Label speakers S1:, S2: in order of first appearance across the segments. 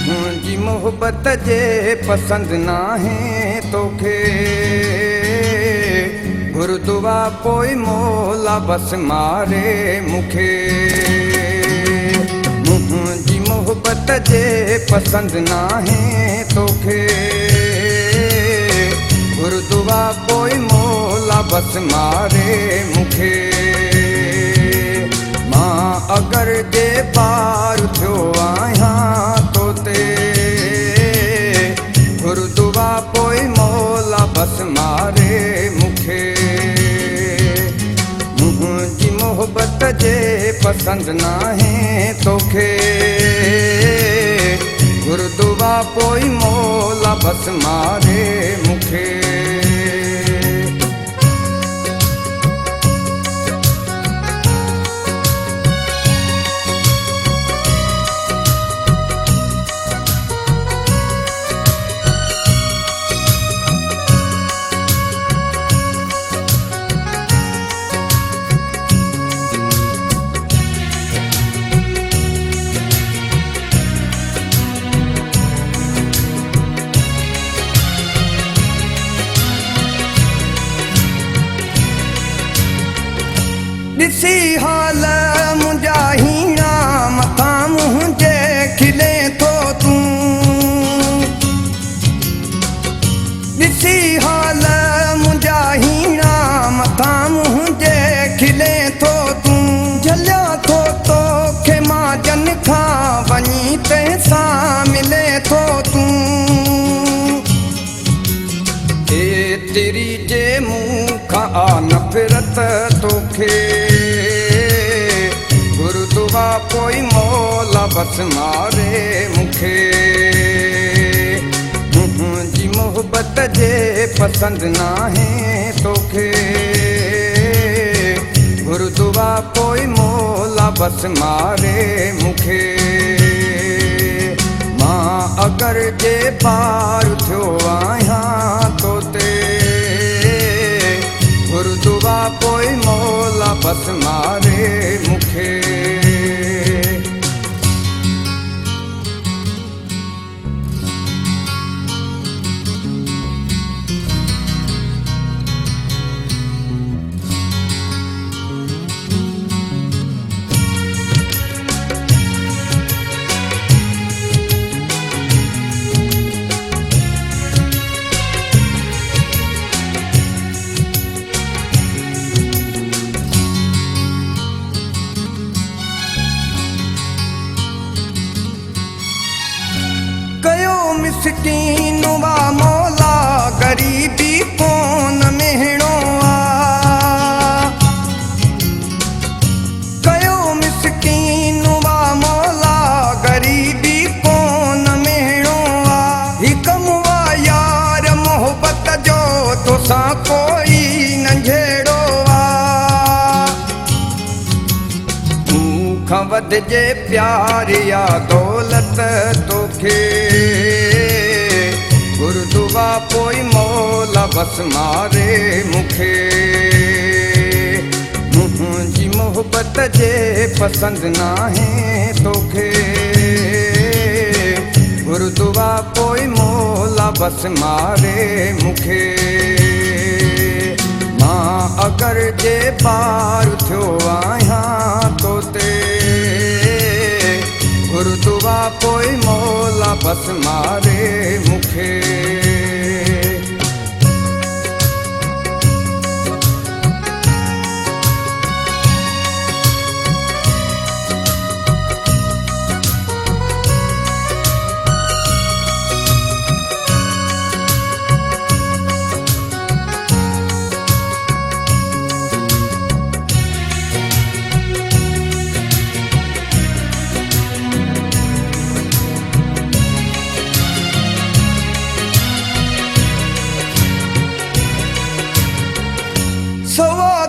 S1: मुंहिंजी मोहबत जे पसंद नाहे तोखे गुरुदुआ पोइ मौला बस मारे मूंखे मुंहिंजी मोहबत जे पसंद नाहे तोखे गुरुदुआ पोइ मौला बस मारे मूंखे मां अगर जे पार थियो आहियां तोते गुरुदुआ पोइ मौला बस मारे मूंखे मुंहिंजी मोहबत जे पसंद नाहे तोखे गुरुदुआ पोइ मौला बस मारे मूंखे ॾिसी हाल मुंहिंजा हीणा मथां मुंहिंजे खिले थो तूं ॾिसी हाल मुंहिंजा हीणा मथां मुंहिंजे खिले थो तूं झलिया थो तोखे मां जन खां वञी तंहिंसां मिले थो तूं तेरी जे मुंहुं खां आ नफ़रत तोखे गुरुदुआ पोइ मौला बस मारे मूंखे मुंहिंजी मोहबत जे पसंद नाहे तोखे गुरुदुआ पोइ मौला बस मारे मूंखे मां अगर जे पार थियो आहियां तोते गुरुदुआ पोइ मौला बस मारे मूंखे कयो मिसकीन वा मौला गरीबी कोन मेहणो आ कयो मिसकीन वा मौला गरीबी कोन मेहणो आ हिकम वा यार मोहबत जो तोसां कोई नंढेड़ो आ मूंखां वधजे प्यार या दौलत तोखे गुरुदुआ पोइ मौला बस मारे मूंखे मुंहिंजी मोहबत जे पसंद नाहे तोखे गुरुदुआ पोइ मौला बस मारे मूंखे मां अगर जे पार थियो आहियां तोते गुरुदुआ पोइ मौला बस मारे मूंखे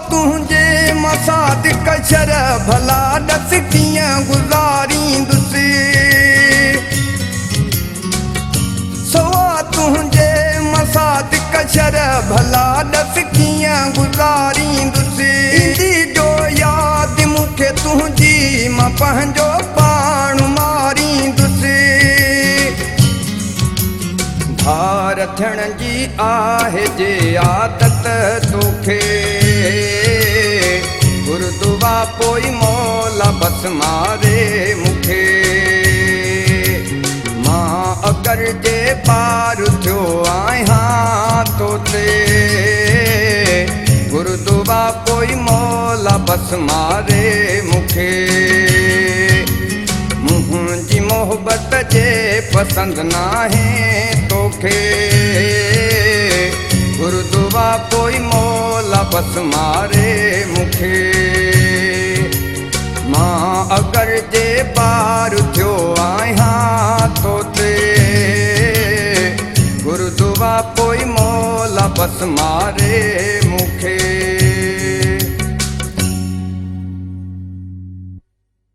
S1: तुंहिंजे मसाद कशर भला ॾस कीअं गुज़ारींदुसि सवा तुंहिंजे मसाद कशर भला ॾस कीअं गुज़ारींदुसि ईंदी जो यादि मूंखे तुंहिंजी मां पंहिंजो पाण मारींदुसि थियण जी आहे जे आदत तोखे गुरुदुआ पोइ मौला बस मारे मूंखे मां अगर जे पार थियो आहियां तोते गुरुदुआ पोइ मौला बस मारे मूंखे मुंहिंजी मोहबत जे पसंदि नाहे तोखे गुरुदुआ पोइ मौला बस मारे मूंखे मां अगर जे पार थियो आहियां तोते गुरुदुआ पोइ मौला बस मारे